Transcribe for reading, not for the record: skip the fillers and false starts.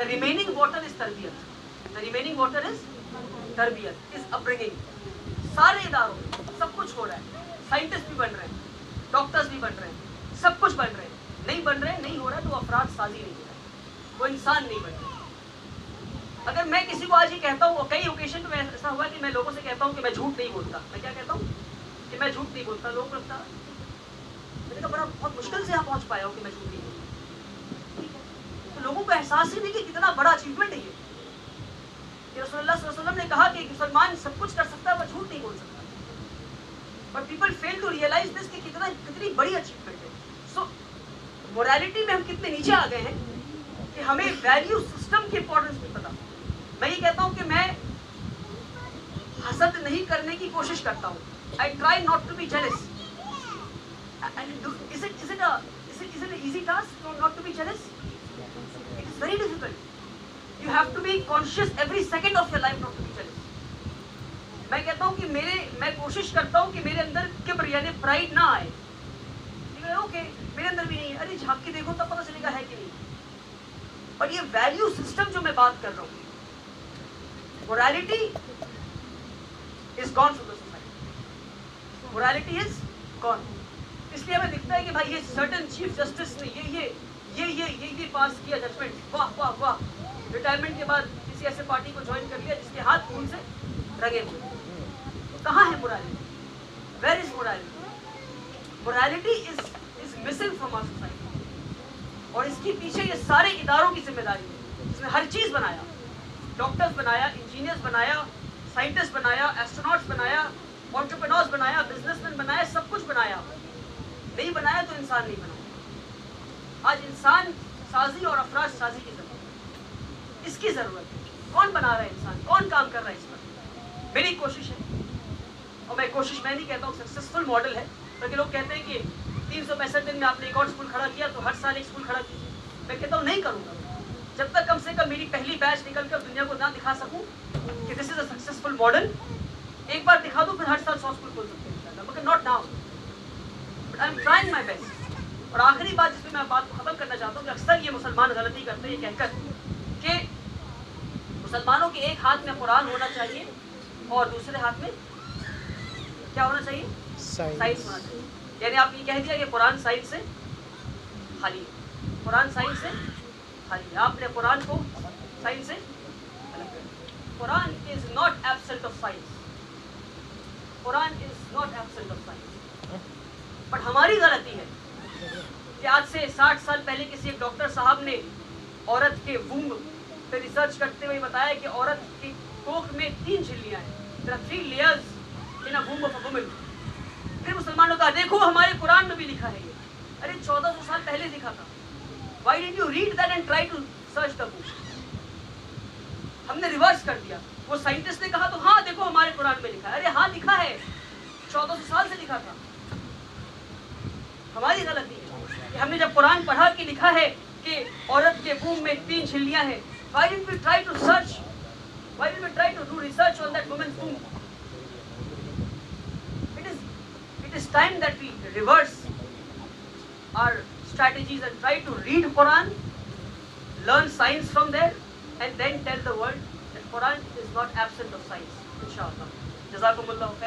The remaining water is tarbiyat. The remaining water is tarbiyat, is upbringing. سارے اداروں میں سب کچھ ہو رہا ہے, سائنٹسٹ بھی بن رہے ہیں, ڈاکٹرز بھی بن رہے ہیں, سب کچھ بن رہے ہیں, نہیں بن رہے, نہیں ہو رہا تو افراد سازی نہیں ہو رہا ہے, وہ انسان نہیں بن رہا. اگر میں کسی کو آج یہ کہتا ہوں, کئی اوکیشن پہ ایسا ہوا کہ میں لوگوں سے کہتا ہوں کہ میں جھوٹ نہیں بولتا, میں کیا کہتا ہوں کہ میں جھوٹ نہیں بولتا, لوگوں کو لگتا میں نے کہا بڑا بہت مشکل سے یہاں پہنچ پایا ہوں کہ میں جھوٹ نہیں بولتا. تو لوگوں کو احساس ہی نہیں کہ کتنا بڑا اچیومنٹ ہے یہ, کہ رسول اللہ صلی اللہ علیہ وسلم نے کہا کہ مسلمان سب کچھ کر سکتا ہے پر جھوٹ نہیں بول سکتا. But people fail to realize this کہ کتنی بڑی اچیومنٹ ہے. سو مورالٹی میں ہم کتنے نیچے آ گئے ہیں کہ ہمیں ویلیو سسٹم کی امپورٹنس نہیں پتا. میں یہ کہتا ہوں کہ میں حسد نہیں کرنے کی کوشش کرتا ہوں. I try not to be jealous. And is it an easy task not to be jealous? It is very difficult. You have to be conscious every second of your life not to be jealous. میں کہتا ہوں کہ میں کوشش کرتا ہوں کہ میرے اندر کبر یعنی پرائڈ نہ آئے. اوکے میرے اندر بھی نہیں ہے, ارے جھانک کے دیکھو تب پتہ چلے گا ہے کہ نہیں. پر یہ ویلیو سسٹم جو میں بات کر رہا ہوں, morality is gone from the society. Morality is gone. اس لیے ہمیں دکھتا ہے کہ بھائی یہ سرٹن چیف جسٹس نے یہ پاس کیا ججمنٹ, واہ واہ واہ, ریٹائرمنٹ کے بعد کسی ایسے پارٹی کو جوائن کر لیا جس کے ہاتھ خون سے رنگے ہوئے. کہاں ہے morality? Where is morality? Morality is missing from our society. اور اس کے پیچھے یہ سارے اداروں کی ذمہ داری ہے. اس نے ہر چیز بنایا, ڈاکٹرز بنایا, انجینئرز بنایا, سائنٹسٹ بنایا, ایسٹروناٹس بنایا, انٹرپرینورز بنایا, بزنس مین بنایا, سب کچھ بنایا. نہیں بنایا تو انسان نہیں بنایا. آج انسان سازی اور افراد سازی کی ضرورت ہے, اس کی ضرورت ہے. کون بنا رہا ہے انسان, کون کام کر رہا ہے اس پر. میری کوشش ہے, اور میں نہیں کہتا ہوں سکسیزفل ماڈل ہے, بلکہ لوگ کہتے ہیں کہ 365 دن میں آپ نے ایک اور اسکول کھڑا کیا تو ہر سال ایک اسکول کھڑا کیجیے. میں کہتا ہوں نہیں کروں گا جب تک کم سے کم میری پہلی بیچ نکل کر دنیا کو نہ دکھا سکوں کہ دس از اے سکسیزفل ماڈل. ایک بار دکھا دوں پھر ہر سال 100 اسکول کھول سکتے ہیں, مگر not now, but I am trying my best. اور آخری بات جس میں میں بات کو ختم کرنا چاہتا ہوں کہ اکثر یہ مسلمان غلطی کرتے ہیں یہ کہہ کر کہ مسلمانوں کے ایک ہاتھ میں قرآن ہونا چاہیے اور دوسرے ہاتھ میں کیا ہونا چاہیے, سائنس ہونا چاہیے. یعنی آپ یہ کہہ دیا کہ قرآن سائنس سے خالی ہے, قرآن سائنس سے خالی ہے. آپ نے قرآن کو سائنس سے الگ کر دیا. Quran is not absent of science, Quran is not absent of science. But ہماری غلطی ہے کہ آج سے 60 سال پہلے کسی ایک ڈاکٹر صاحب نے عورت کے وومب پہ ریسرچ کرتے ہوئے بتایا کہ عورت کی کوکھ میں 3 جھلیاں ہیں. There are 3 layers in a womb of a woman. پھر مسلمانوں کا دیکھو ہمارے قرآن میں بھی لکھا ہے یہ. ارے 1400 سال پہلے لکھا تھا. Why didn't you read that and try to search the book? ہم نے ریورس کر دیا. وہ سائنٹسٹ نے کہا تو ہاں دیکھو ہمارے قرآن میں لکھا ہے. ارے ہاں لکھا ہے, 1400 سال سے لکھا تھا. ہماری غلطی ہے کہ ہم نے جب قرآن پڑھا کہ لکھا ہے کہ عورت کے وomb میں 3 جھلیاں ہیں, why didn't we try to search? Why didn't we try to do research on that woman's womb? It is time that we reverse our strategies and try to read Quran, learn science from there, and then tell the world that Quran is not absent of science. Inshallah. Jazakumullah khair.